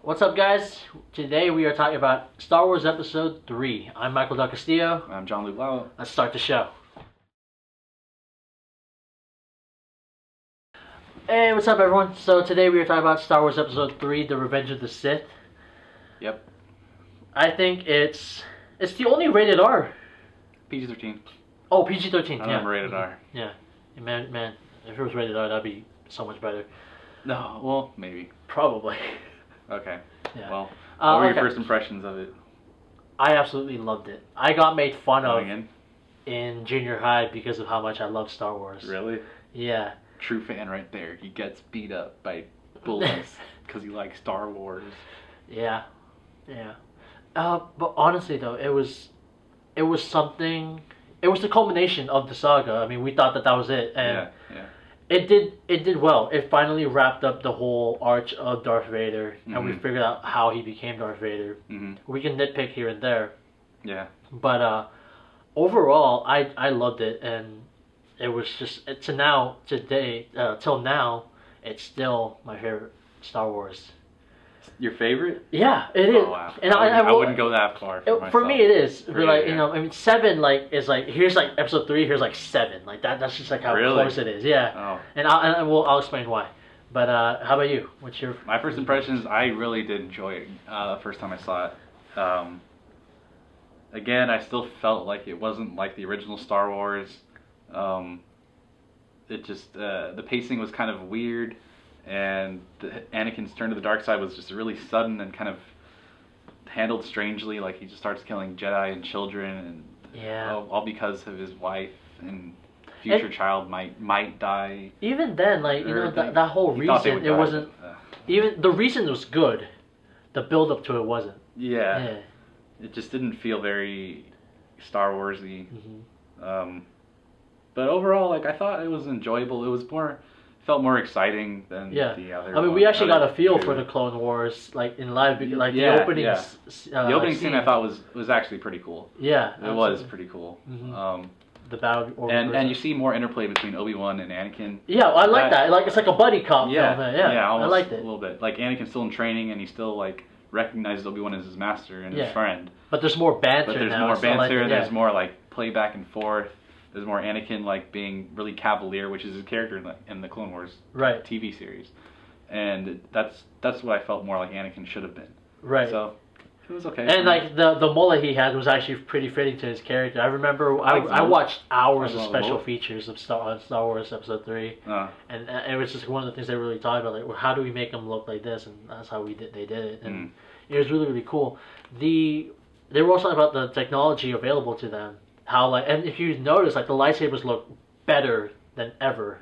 What's up, guys? Today we are talking about Star Wars Episode 3. I'm Michael Del Castillo. I'm John Luke Lau. Let's start the show. Hey, what's up, everyone? So today we are talking about Star Wars Episode 3, The Revenge of the Sith. Yep. I think it's the only rated R. PG-13. Oh, PG-13, I remember rated R. Yeah. Man, if it was rated R, that'd be so much better. No, well, maybe. Probably. Okay. Yeah. Well, what were your okay. first impressions of it? I absolutely loved it. I got made fun of Going in junior high because of how much I love Star Wars. Really? Yeah. True fan right there. He gets beat up by bullies because he likes Star Wars. Yeah. But honestly, though, it was something. It was the culmination of the saga. I mean, we thought that was it, and yeah. It did well. It finally wrapped up the whole arch of Darth Vader, and we figured out how he became Darth Vader. Mm-hmm. We can nitpick here and there. Yeah. But overall, I loved it, and it was just till now, it's still my favorite Star Wars. Your favorite? Yeah, it is. Oh, wow. And I wouldn't go that far for me, it is. Really, like, you know, I mean, 7 is like, here's like episode 3, here's like 7. Like that's just like how close it is. Yeah. Oh. And I'll explain why. But how about you? What's your... My first impressions, I really did enjoy it the first time I saw it. Again, I still felt like it wasn't like the original Star Wars. It just, the pacing was kind of weird. And Anakin's turn to the dark side was just really sudden and kind of handled strangely. Like, he just starts killing Jedi and children, and all because of his wife and future child might die. Even then, like, you know, that whole reason, it wasn't. Even the reason was good. The build up to it wasn't. Yeah. It just didn't feel very Star Warsy. Mm-hmm. But overall, like, I thought it was enjoyable. It was felt more exciting than the other. I mean, we actually got a feel for the Clone Wars, like in live, like the opening. Yeah. The opening scene I thought was actually pretty cool. Yeah, it was pretty cool. Mm-hmm. The battle, and you see more interplay between Obi-Wan and Anakin. Yeah, I like that. Like, it's like a buddy cop film. Yeah, almost I liked it a little bit. Like, Anakin's still in training, and he still like recognizes Obi-Wan as his master and his friend. But there's more banter. There's more like play back and forth. There's more Anakin like being really cavalier, which is his character in the Clone Wars TV series, and that's what I felt more like Anakin should have been. Right. So it was okay. And like the mullet he had was actually pretty fitting to his character. I remember I watched hours of special features of Star Wars Episode 3, and it was just one of the things they really talked about. Like, well, how do we make him look like this? And that's how they did it, and it was really, really cool. They were also talking about the technology available to them. How, like, and if you notice, like, the lightsabers look better than ever.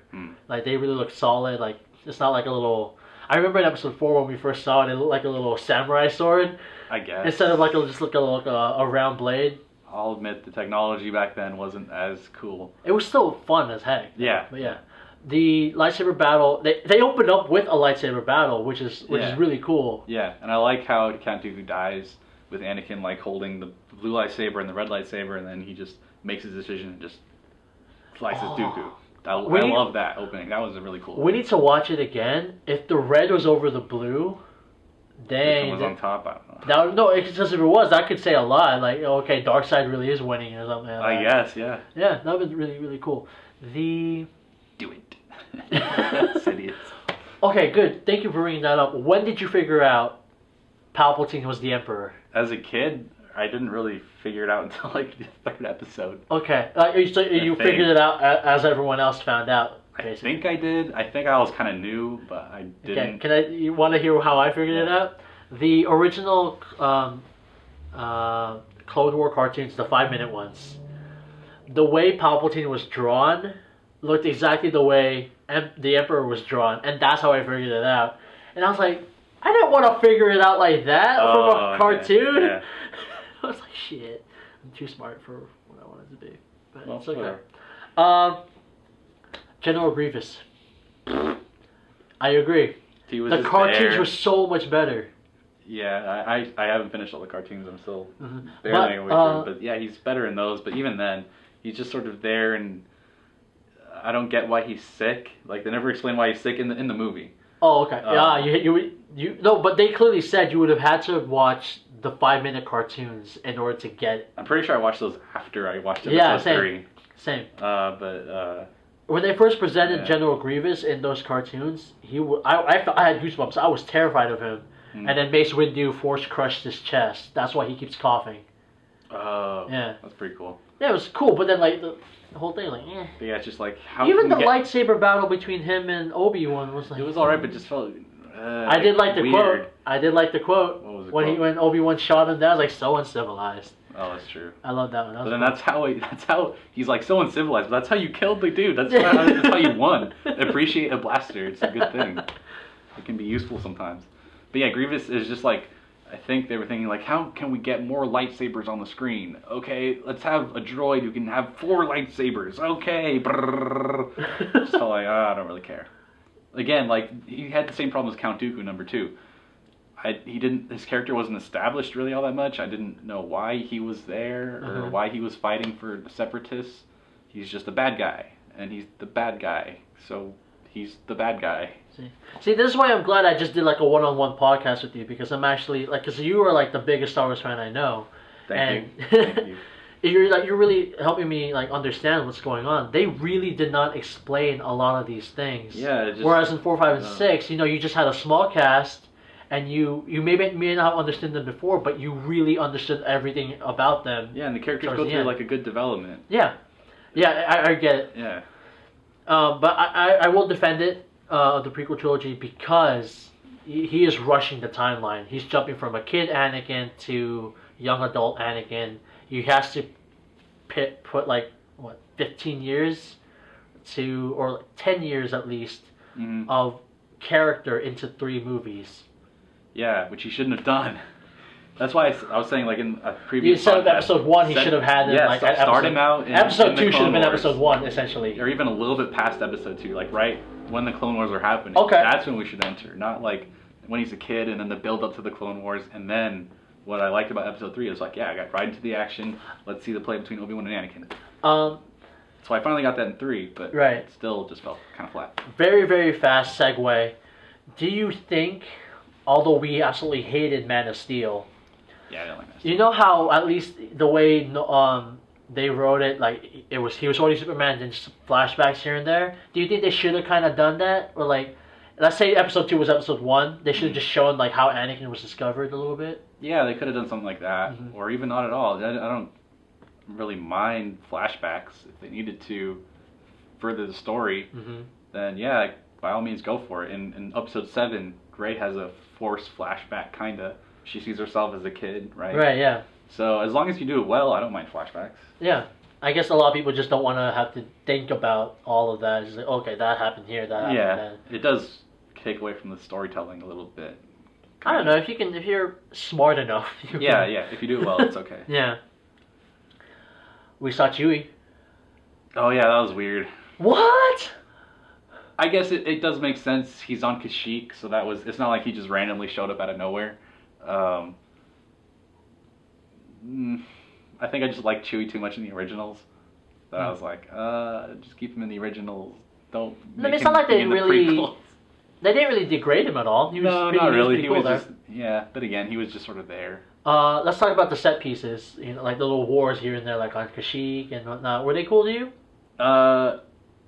Like, they really look solid. Like, it's not like a little... I remember in episode 4 when we first saw it, it looked like a little samurai sword. I guess. Instead of like a round blade. I'll admit the technology back then wasn't as cool. It was still fun as heck. Yeah. But yeah. The lightsaber battle, they opened up with a lightsaber battle, which is really cool. Yeah, and I like how Count Dooku dies with Anakin like holding the blue lightsaber and the red lightsaber, and then he just makes his decision and just slices Dooku. I love that opening. That was a really cool. We need to watch it again. If the red was over the blue, dang. Which one was on top? I don't know. No, because if it was, that could say a lot. Like, okay, dark side really is winning or something. I guess, yeah. Yeah, that was really, really cool. Do it. Idiots. Okay, good. Thank you for bringing that up. When did you figure out Palpatine was the Emperor? As a kid, I didn't really figure it out until like the third episode. Okay, you figured it out as everyone else found out. Basically. I think I did. I think I was kind of new, but I didn't. Okay, you want to hear how I figured it out? The original Clone War cartoons, the 5-minute ones, the way Palpatine was drawn looked exactly the way the Emperor was drawn, and that's how I figured it out. And I was like, I didn't want to figure it out like that from a cartoon. Yeah. I was like, shit, I'm too smart for what I wanted to be. But it's okay. General Grievous. I agree. The cartoons were so much better. Yeah, I haven't finished all the cartoons. I'm still barely away through. But yeah, he's better in those. But even then, he's just sort of there, and I don't get why he's sick. Like, they never explain why he's sick in the movie. Oh, okay. But they clearly said you would have had to watch the 5-minute cartoons in order to get. I'm pretty sure I watched those after I watched episode 3. Same. But when they first presented General Grievous in those cartoons, I had goosebumps. I was terrified of him. And then Mace Windu force crushed his chest. That's why he keeps coughing. Oh, yeah, that's pretty cool. Yeah, it was cool, but then like the whole thing, like, eh. But yeah, it's just like how. Even the lightsaber battle between him and Obi-Wan was like. It was alright, but just felt. I did like the quote. I did like the quote. What was the quote? When Obi-Wan shot him down, I was like, so uncivilized. Oh, that's true. I love that one. But then that's how he's like so uncivilized. But that's how you killed the dude. That's how you won. Appreciate a blaster. It's a good thing. It can be useful sometimes. But yeah, Grievous is just like, I think they were thinking like, how can we get more lightsabers on the screen? Okay, let's have a droid who can have 4 lightsabers. Okay, just felt like, I don't really care. Again, like he had the same problem as Count Dooku number 2. His character wasn't established really all that much. I didn't know why he was there or why he was fighting for the Separatists. He's just a bad guy, and he's the bad guy. So he's the bad guy. See, this is why I'm glad I just did like a one-on-one podcast with you, because I'm actually like, because you are like the biggest Star Wars fan I know. Thank you. You're really helping me like understand what's going on. They really did not explain a lot of these things. Yeah. Whereas in 4, 5, and 6, you just had a small cast, and you may not have understood them before, but you really understood everything about them. Yeah, and the characters go through like a good development. Yeah, I get it. Yeah. But I will defend it. Of the prequel trilogy, because he is rushing the timeline. He's jumping from a kid Anakin to young adult Anakin. He has to put like 15 years or 10 years at least of character into 3 movies. Yeah, which he shouldn't have done. That's why I was saying, like in a previous. You said of episode 1, he should have had it. Like start him out. Episode 2 should have been episode 1, essentially, or even a little bit past episode 2, like right when the Clone Wars are happening. Okay, that's when we should enter, not like when he's a kid and then the build up to the Clone Wars, and then what I liked about episode 3 is like, I got right into the action. Let's see the play between Obi-Wan and Anakin. So I finally got that in 3, but it still just felt kind of flat. Very, very fast segue. Do you think, although we absolutely hated Man of Steel? Yeah, I didn't like Man of Steel. You know how at least the way they wrote it, like he was already Superman, and just flashbacks here and there. Do you think they should have kind of done that, or like, let's say episode 2 was episode 1, they should have just shown like how Anakin was discovered a little bit? Yeah, they could have done something like that, or even not at all. I don't really mind flashbacks if they needed to further the story. Then yeah, by all means go for it. In episode 7, Rey has a forced flashback, kinda. She sees herself as a kid, right? Right, yeah. So as long as you do it well, I don't mind flashbacks. Yeah. I guess a lot of people just don't want to have to think about all of that. It's like, okay, that happened here, that happened then. Yeah, it does take away from the storytelling a little bit. I don't know, if you're smart enough. Yeah, if you do it well, it's okay. Yeah. We saw Chewie. Oh yeah, that was weird. What? I guess it does make sense. He's on Kashyyyk, so it's not like he just randomly showed up out of nowhere. I think I just liked Chewie too much in the originals. That I was like, just keep him in the originals. Don't make it's not like they really prequels. They didn't really degrade him at all. Not really. He was just but again, he was just sort of there. Let's talk about the set pieces. Like the little wars here and there, like on Kashyyyk and whatnot. Were they cool to you?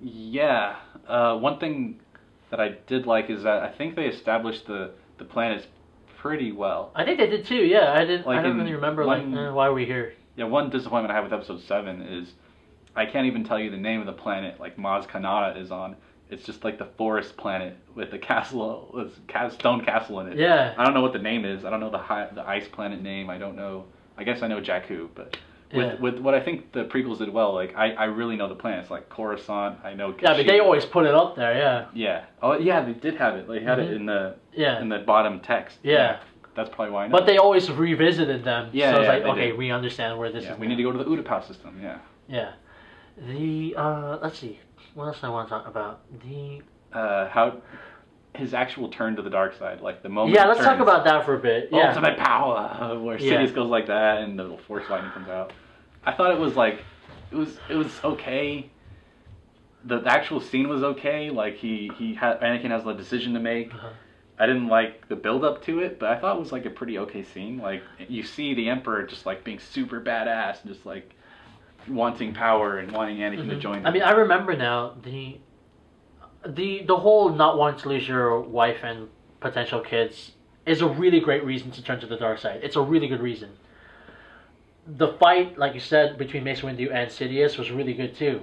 Yeah. One thing that I did like is that I think they established the planets pretty well. I think they did too. Yeah, I don't really remember why are we here. Yeah, one disappointment I have with episode 7 is I can't even tell you the name of the planet like Maz Kanata is on. It's just like the forest planet with the castle, stone castle in it. Yeah. I don't know what the name is. I don't know the ice planet name. I don't know. I guess I know Jakku, but with what I think the prequels did well, like I really know the planets, like Coruscant. I know Kashyyyk. Yeah, but they always put it up there. Yeah. Yeah. Oh yeah, they did have it. They had it in the bottom text. Yeah. That's probably why I know. But they always revisited them. Yeah. So it's like, okay, we understand where this is. We need to go to the Utapau system. Yeah. Yeah. Let's see. What else I want to talk about? How his actual turn to the dark side, like the moment. Yeah, let's talk about that for a bit. Yeah. Ultimate power, where Sidious goes like that, and the little force lightning comes out. I thought it was like, it was okay. The actual scene was okay. Like Anakin has a decision to make, I didn't like the build up to it, but I thought it was like a pretty okay scene. Like you see the Emperor just like being super badass and just like wanting power and wanting Anakin to join them. I mean, I remember now the whole not wanting to lose your wife and potential kids is a really great reason to turn to the dark side. It's a really good reason. The fight, like you said, between Mace Windu and Sidious was really good too.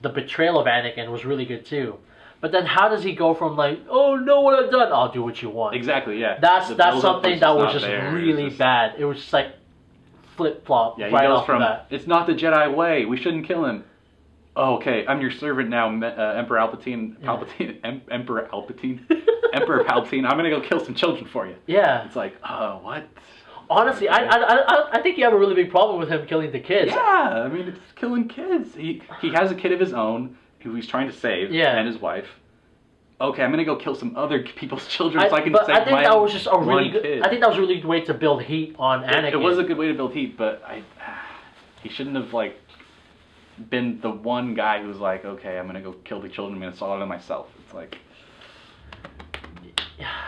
The betrayal of Anakin was really good too. But then how does he go from like, oh no, what I've done, I'll do what you want. Exactly, yeah. That's something that was just really bad. It was just like flip flop right off the bat. It's not the Jedi way. We shouldn't kill him. Oh, okay, I'm your servant now, Emperor Palpatine. Emperor Palpatine. Emperor Palpatine. I'm gonna go kill some children for you. Yeah. It's like, what? Honestly, I think you have a really big problem with him killing the kids. Yeah, I mean, it's killing kids. He has a kid of his own who he's trying to save, and his wife. Okay, I'm gonna go kill some other people's children so I can save my one kid. I think that was just a really good. I think that was a really good way to build heat on Anakin. It was a good way to build heat, but he shouldn't have like been the one guy who's like, okay, I'm gonna go kill the children. I'm gonna solve it myself. It's like,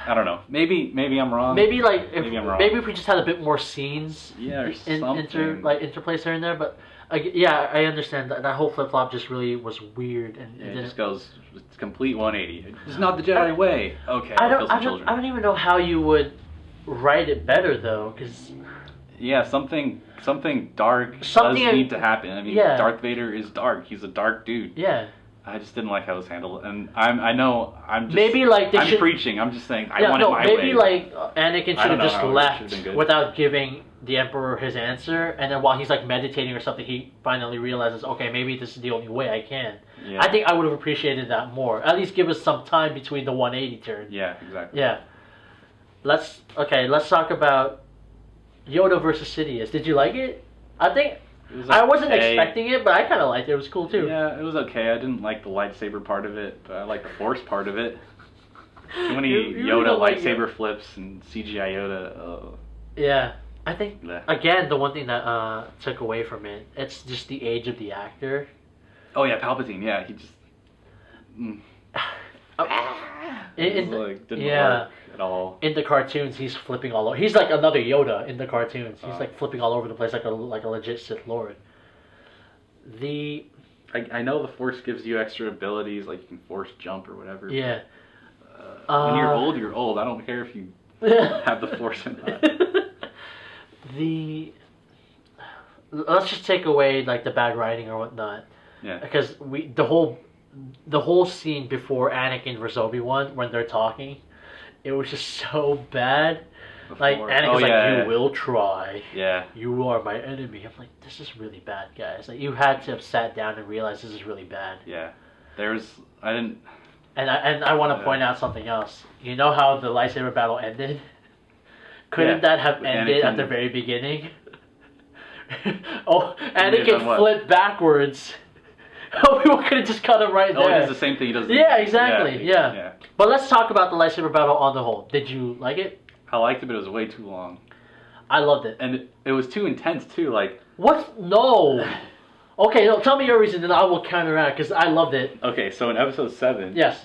I don't know. Maybe I'm wrong. Maybe if we just had a bit more scenes. Yeah, or something. Interplace here and there, but. Yeah, I understand that whole flip flop just really was weird, and it just goes it's complete 180. It's not the Jedi way. Okay, I'll kill some children. I don't even know how you would write it better though, because something dark does need to happen. I mean, Darth Vader is dark. He's a dark dude. Yeah. I just didn't like how it was handled, and I'm preaching. I'm just saying I want it my way. Maybe like Anakin should have just left without giving the Emperor his answer, and then while he's like meditating or something, he finally realizes, okay, maybe this is the only way I can. Yeah. I think I would have appreciated that more. At least give us some time between the 180 turn. Yeah, exactly. Yeah. Let's talk about Yoda versus Sidious. Did you like it? I wasn't expecting it, but I kind of liked it. It was cool too. Yeah, it was okay. I didn't like the lightsaber part of it, but I like the Force part of it. Too many Yoda lightsaber flips and CGI Yoda. Yeah, I think again the one thing that took away from it, it's just the age of the actor. Oh yeah, Palpatine. Yeah, he just didn't work at all. In the cartoons, he's flipping all over. He's like another Yoda in the cartoons. He's like flipping all over the place like a legit Sith Lord. I know the Force gives you extra abilities, like you can Force jump or whatever. Yeah. When you're old, you're old. I don't care if you have the Force or not. Let's just take away like the bad writing or whatnot. Yeah. Because the whole scene before Anakin versus Obi-Wan when they're talking, it was just so bad. Like Anakin's you will try. Yeah. You are my enemy. I'm like, this is really bad, guys. Like you had to have sat down and realized this is really bad. Yeah. And I want to point out something else. You know how the lightsaber battle ended? Couldn't that have ended at the very beginning? Anakin flipped backwards. Obi-Wan could have just cut him right there. Oh, he does the same thing he does. Yeah, exactly. Yeah. But let's talk about the lightsaber battle on the whole. Did you like it? I liked it, but it was way too long. I loved it. And it was too intense, too. Like what? No. Okay, no, tell me your reason, then I will counteract, because I loved it. Okay, so in episode 7... Yes.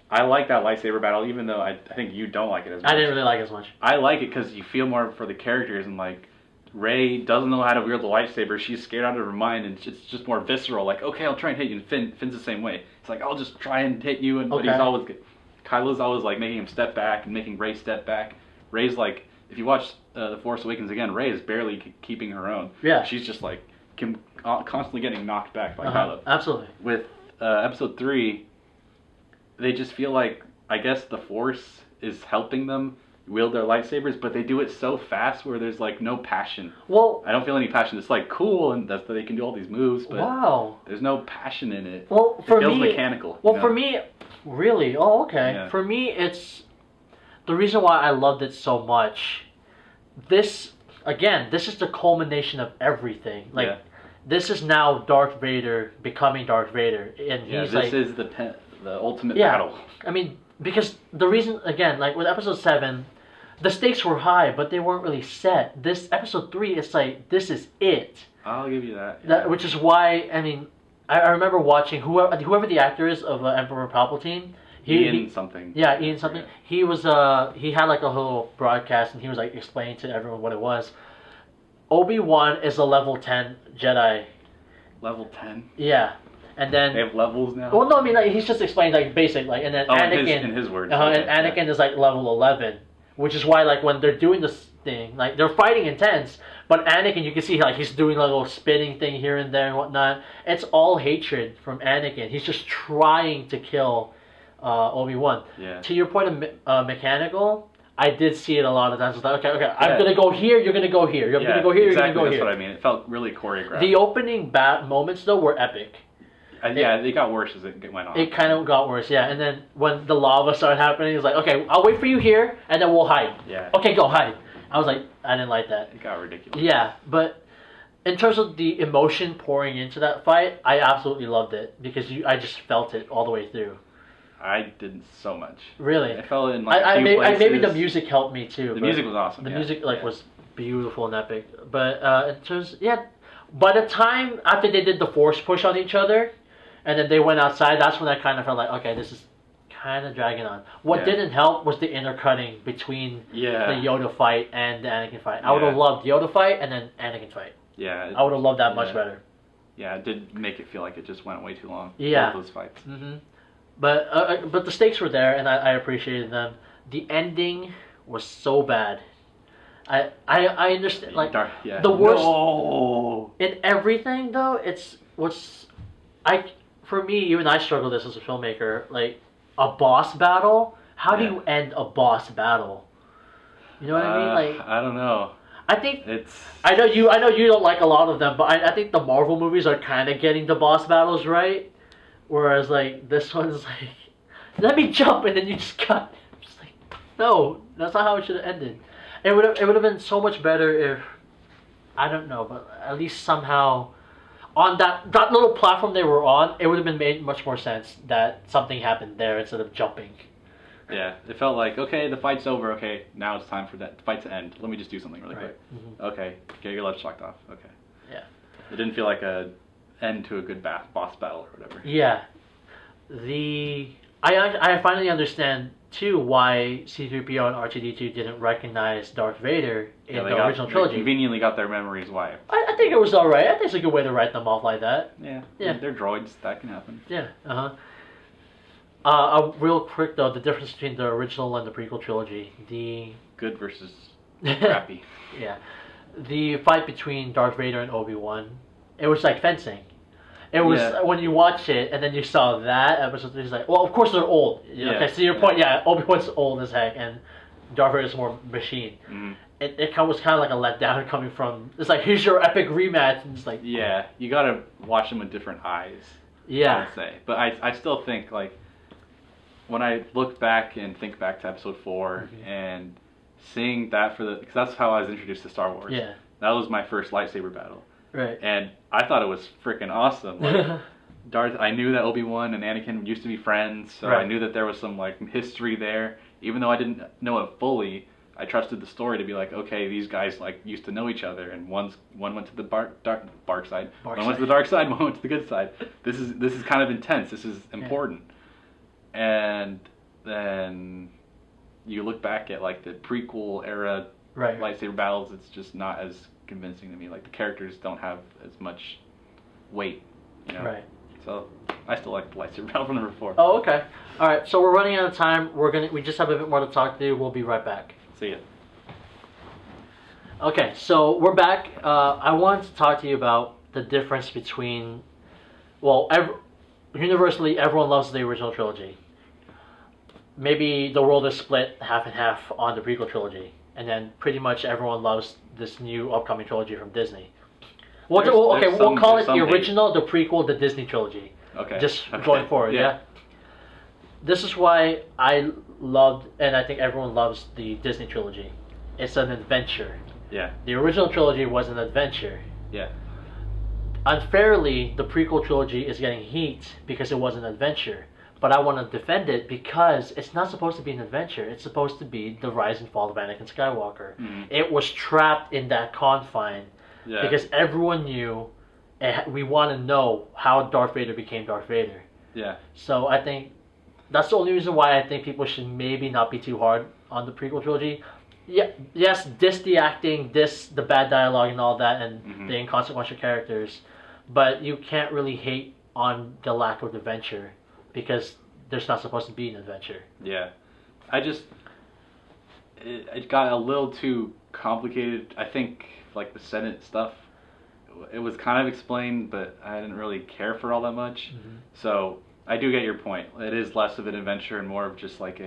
I like that lightsaber battle, even though I think you don't like it as much. I didn't really like it as much. I like it because you feel more for the characters, and like, Rey doesn't know how to wield the lightsaber. She's scared out of her mind, and it's just more visceral. Like, okay, I'll try and hit you. And Finn's the same way. It's like, I'll just try and hit you, but he's always... Kylo's always like making him step back and making Rey step back. Rey's like, if you watch The Force Awakens again, Rey is barely keeping her own. Yeah. She's just like constantly getting knocked back by Kylo. Absolutely. With episode 3, they just feel like, I guess the Force is helping them wield their lightsabers, but they do it so fast where there's like no passion. Well, I don't feel any passion. It's like cool and that they can do all these moves, but there's no passion in it. Well, for me, it feels mechanical. Well, for me, really, okay. Yeah. For me, it's the reason why I loved it so much. This is the culmination of everything. Like, this is now Darth Vader becoming Darth Vader, and he's this is the ultimate battle. I mean, because the reason, again, like with episode 7, the stakes were high, but they weren't really set. This episode 3, it's like, this is it. I'll give you that. Yeah. Which is why, I mean, I remember watching whoever the actor is of Emperor Palpatine. Ian something. Yeah, Ian something. He was he had like a little broadcast and he was like explaining to everyone what it was. Obi-Wan is a level 10 Jedi. Level 10? Yeah. And then they have levels now. Well, no, I mean like he's just explaining like basic like, and then Anakin in his words. And Anakin is like level 11, which is why like when they're doing this thing, like they're fighting intense, but Anakin you can see like he's doing like a little spinning thing here and there and whatnot. It's all hatred from Anakin. He's just trying to kill Obi-Wan. Yeah. To your point of mechanical, I did see it a lot of times. It's like, okay, I'm gonna go here. You're gonna go here. You're gonna go here. Exactly, you're gonna go here. That's what I mean. It felt really choreographed. The opening moments though were epic. It got worse as it went on. It kind of got worse, yeah. And then when the lava started happening, it was like, okay, I'll wait for you here, and then we'll hide. Yeah. Okay, go hide. I was like, I didn't like that. It got ridiculous. Yeah, but in terms of the emotion pouring into that fight, I absolutely loved it because I just felt it all the way through. I didn't so much. Really? I felt it in like a few places. Maybe the music helped me too. The music was awesome. The music was beautiful and epic. But in terms, by the time after they did the force push on each other, and then they went outside, that's when I kind of felt like, okay, this is kind of dragging on. What didn't help was the intercutting between the Yoda fight and the Anakin fight. I would have loved Yoda fight and then Anakin fight. Yeah. I would have loved that much better. Yeah, it did make it feel like it just went way too long. Yeah. Both those fights. Mm-hmm. But the stakes were there, and I appreciated them. The ending was so bad. I understand, like, the worst in everything, though, for me, even I struggle this as a filmmaker. Like a boss battle. How do you end a boss battle? You know what I mean? Like I don't know. I think I know you don't like a lot of them, but I think the Marvel movies are kind of getting the boss battles right. Whereas like this one's like, let me jump and then you just cut. I'm just like, no, that's not how it should have ended. It would have been so much better if, I don't know, but at least somehow. On that little platform they were on, it would have been made much more sense that something happened there instead of jumping. Yeah, it felt like, okay, the fight's over. Okay, now it's time for that fight to end. Let me just do something really quick. Mm-hmm. Okay, get your legs shocked off. Okay. Yeah. It didn't feel like a end to a good boss battle or whatever. Yeah. I finally understand too why C-3PO and R2-D2 didn't recognize Darth Vader in the original trilogy. They conveniently got their memories wiped. I think it was alright. I think it's a good way to write them off like that. Yeah. They're droids. That can happen. Yeah. Real quick though, the difference between the original and the prequel trilogy. The good versus crappy. Yeah. The fight between Darth Vader and Obi-Wan, it was like fencing. It was when you watch it and then you saw that episode, it's like, well, of course they're old. Okay, so your point, Obi-Wan's old as heck, and Darth Vader's more machine. Mm-hmm. It was kind of like a letdown coming from. It's like, here's your epic rematch, and it's like, you gotta watch them with different eyes. Yeah, I would say, but I still think like when I look back and think back to Episode 4 and seeing that because that's how I was introduced to Star Wars. Yeah, that was my first lightsaber battle. Right. And I thought it was freaking awesome. Like, I knew that Obi-Wan and Anakin used to be friends, so I knew that there was some like history there. Even though I didn't know it fully, I trusted the story to be like, okay, these guys like used to know each other, and one went to the dark side, one went to the dark side, one went to the good side. This is kind of intense. This is important. Yeah. And then you look back at like the prequel era lightsaber battles. It's just not as convincing to me. Like the characters don't have as much weight, you know. Right. So I still like the lightsaber battle from number 4. Oh, okay. All right. So we're running out of time. We just have a bit more to talk to. We'll be right back. See ya. Okay. So we're back. I wanted to talk to you about the difference between, universally everyone loves the original trilogy. Maybe the world is split half and half on the prequel trilogy. And then pretty much everyone loves this new upcoming trilogy from Disney. We'll call it the original, the prequel, the Disney trilogy. Okay. Going forward, yeah. This is why I loved, and I think everyone loves the Disney trilogy. It's an adventure. Yeah. The original trilogy was an adventure. Yeah. Unfairly, the prequel trilogy is getting heat because it was an adventure. But I want to defend it because it's not supposed to be an adventure. It's supposed to be the rise and fall of Anakin Skywalker. Mm-hmm. It was trapped in that confine because everyone knew. We want to know how Darth Vader became Darth Vader. Yeah. So I think That's the only reason why I think people should maybe not be too hard on the prequel trilogy. Yeah, yes, the acting, the bad dialogue and all that, and the inconsequential characters, but you can't really hate on the lack of adventure because there's not supposed to be an adventure. Yeah, it got a little too complicated. I think like the Senate stuff, it was kind of explained, but I didn't really care for all that much. So I do get your point. It is less of an adventure and more of just like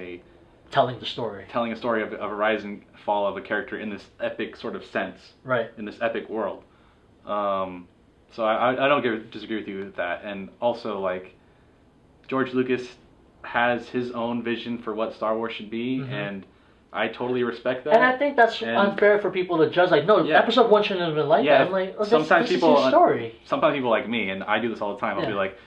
telling a story of a rise and fall of a character in this epic sort of sense, right? In this epic world. So I don't disagree with you with that. And also, like, George Lucas has his own vision for what Star Wars should be, and I totally respect that. And I think that's unfair for people to judge. Like, no, Episode 1 shouldn't have been like that. I'm like, sometimes this is his story. Sometimes people like me, and I do this all the time. I'll be like,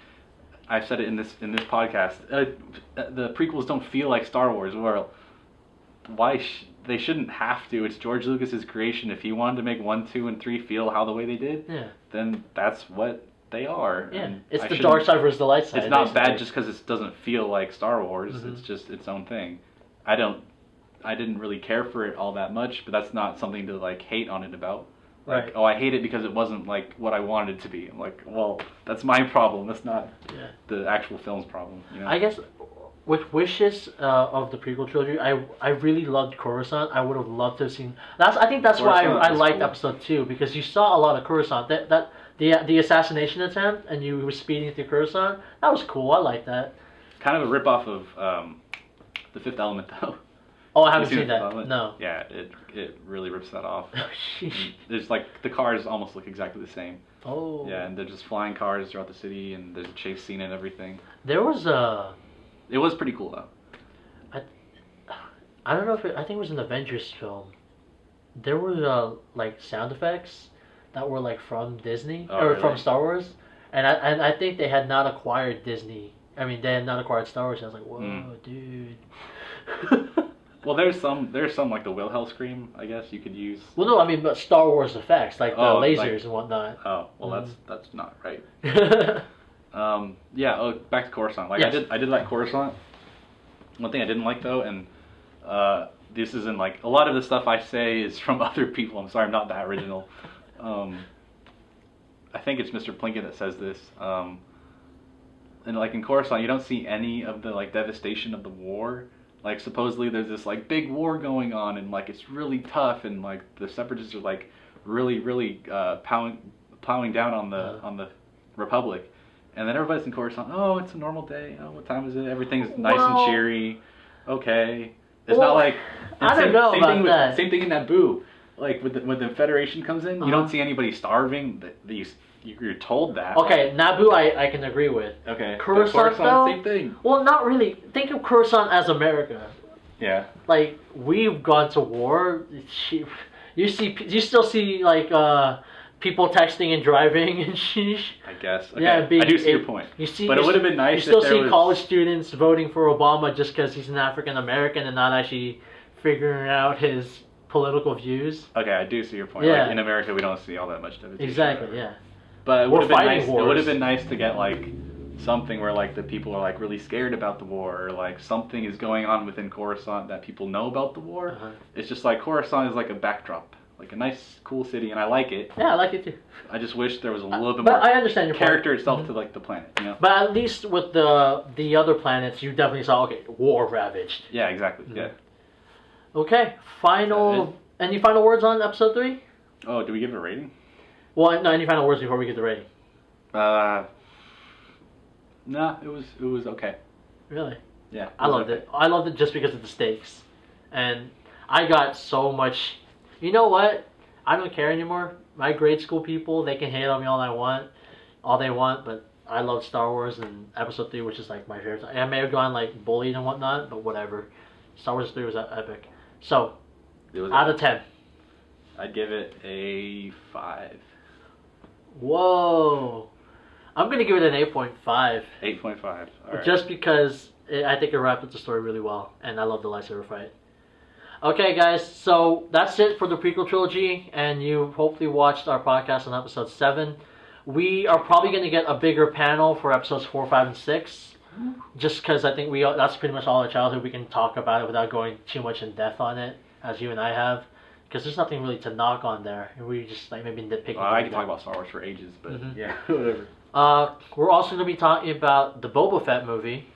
I've said it in this podcast. The prequels don't feel like Star Wars. Or why they shouldn't have to. It's George Lucas's creation. If he wanted to make 1, 2, and 3 feel how the way they did, then that's what they are. Yeah, and it's the dark side versus the light side. It's not bad just because it doesn't feel like Star Wars. It's just its own thing. I didn't really care for it all that much, but that's not something to like hate on it about. Like, right. Oh, I hate it because it wasn't like what I wanted it to be. I'm like, well, that's my problem. That's not the actual film's problem. You know? I guess with wishes of the prequel trilogy, I really loved Coruscant. I would have loved to have seen. I think that's why I liked cool. Episode 2, because you saw a lot of Coruscant. The assassination attempt, and you were speeding through Coruscant. That was cool. I liked that. Kind of a ripoff of The Fifth Element, though. Oh, I haven't seen that. No. Yeah, it really rips that off. There's like the cars almost look exactly the same. Oh. Yeah, and they're just flying cars throughout the city, and there's a chase scene and everything. There was a. It was pretty cool though. I don't know if I think it was an Avengers film. There were like sound effects that were like from Disney really? From Star Wars, and I think they had not acquired Disney. I mean, they had not acquired Star Wars. And I was like, whoa, dude. Well, there's some like the Wilhelm scream, I guess you could use. Well, no, I mean, but Star Wars effects, like the lasers and whatnot. Oh, well, that's not right. Yeah. Back to Coruscant. Like yes. I did like Coruscant. One thing I didn't like though, and this isn't like a lot of the stuff I say is from other people. I'm sorry, I'm not that original. I think it's Mr. Plinkett that says this. And like in Coruscant, you don't see any of the like devastation of the war. Like supposedly there's this like big war going on, and like it's really tough, and like the separatists are like really plowing down on the Republic, and then everybody's in Coruscant. Oh, it's a normal day. Oh, what time is it? Everything's nice and cheery. Okay, it's not like I don't know about that. Same thing in Naboo. Like when the Federation comes in, you don't see anybody starving. You're told that. Okay, Naboo I can agree with. Okay. Coruscant though? Same thing. Well, not really. Think of Coruscant as America. Yeah. Like, we've gone to war. You still see like people texting and driving and sheesh. I guess. Okay. Yeah, I do see your point. But it would have been nice. You still see college students voting for Obama just because he's an African American and not actually figuring out his political views. Okay, I do see your point. Yeah. Like in America, we don't see all that much devastation. Exactly. Yeah. But it would have been nice. Wars. It would have been nice to get like something where like the people are like really scared about the war, or like something is going on within Coruscant that people know about the war. It's just like Coruscant is like a backdrop, like a nice, cool city, and I like it. Yeah, I like it too. I just wish there was a little bit more. I understand your character point. Itself to like the planet, you know. But at least with the other planets, you definitely saw war ravaged. Yeah, exactly. Yeah. Okay, any final words on episode 3? Oh, do we give it a rating? Well, no, any final words before we get the rating? No, it was okay. Really? Yeah. I loved it. I loved it just because of the stakes. And I got so much... You know what? I don't care anymore. My grade school people, they can hate on me all they want, but I love Star Wars, and episode 3, which is like my favorite. I may have gone like bullied and whatnot, but whatever. Star Wars 3 was epic. So, out of 10. I'd give it a 5. Whoa. I'm going to give it an 8.5. 8.5. All right. Just because I think it wrapped up the story really well, and I love the lightsaber fight. Okay, guys, so that's it for the prequel trilogy, and you hopefully watched our podcast on episode 7. We are probably going to get a bigger panel for episodes 4, 5, and 6. Just because I think that's pretty much all our childhood. We can talk about it without going too much in depth on it, as you and I have. Because there's nothing really to knock on there. We just like maybe nitpicking. I can talk about Star Wars for ages, but yeah, whatever. We're also going to be talking about the Boba Fett movie.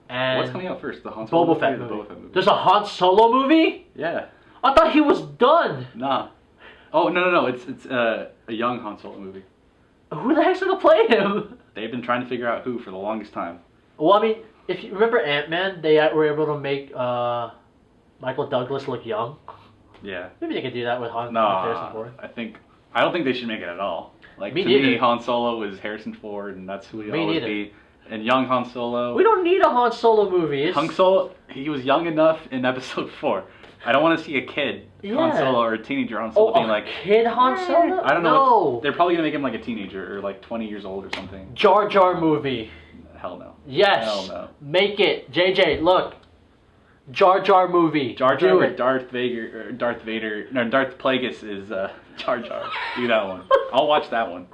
And what's coming out first? The Han Solo Boba movie? There's a Han Solo movie? Yeah. I thought he was done. Nah. Oh no! It's a young Han Solo movie. Who the heck's gonna play him? They've been trying to figure out who for the longest time. Well, I mean, if you remember Ant-Man, they were able to make Michael Douglas look young. Yeah. Maybe they could do that with Harrison Ford. I don't think they should make it at all. Like to me, Han Solo is Harrison Ford, and that's who he'll always be. And young Han Solo. We don't need a Han Solo movie. Han Solo, he was young enough in Episode 4. I don't want to see a kid Han Solo or a teenager Han Solo being like... kid Han Solo? I don't know. They're probably going to make him like a teenager or like 20 years old or something. Jar Jar movie. Hell no. Yes. Hell no. Make it. JJ, look. Jar Jar movie. Jar Jar or Darth Vader. No, Darth Plagueis is Jar Jar. Do that one. I'll watch that one.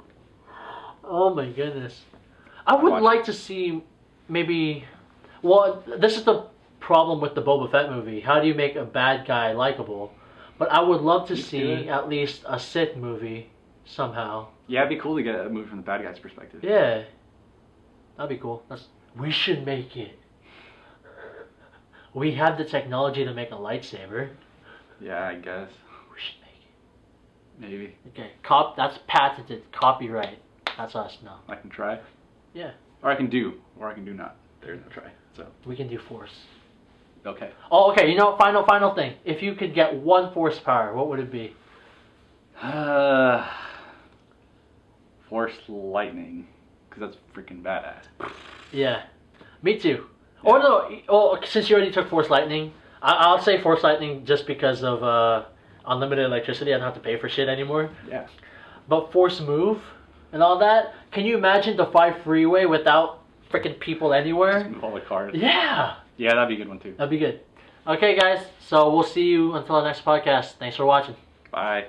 Oh my goodness. I would like to see maybe... Well, this is the problem with the Boba Fett movie. How do you make a bad guy likable? But I would love to see at least a Sith movie somehow. Yeah, it'd be cool to get a movie from the bad guy's perspective. Yeah. That'd be cool. We should make it. We have the technology to make a lightsaber. Yeah, I guess. We should make it. Maybe. Okay, that's patented. Copyright. That's us now. I can try. Yeah. Or I can do not. There's no try. So we can do Force. Okay. Oh, okay. You know, final thing. If you could get one Force power, what would it be? Force lightning, because that's freaking badass. Yeah, me too. Yeah. Or no, since you already took Force lightning, I'll say Force lightning just because of unlimited electricity. I don't have to pay for shit anymore. Yeah. But Force move and all that. Can you imagine the 5 freeway without freaking people anywhere? Just move all the cars. Yeah. Yeah, that'd be a good one too. That'd be good. Okay, guys. So we'll see you until the next podcast. Thanks for watching. Bye.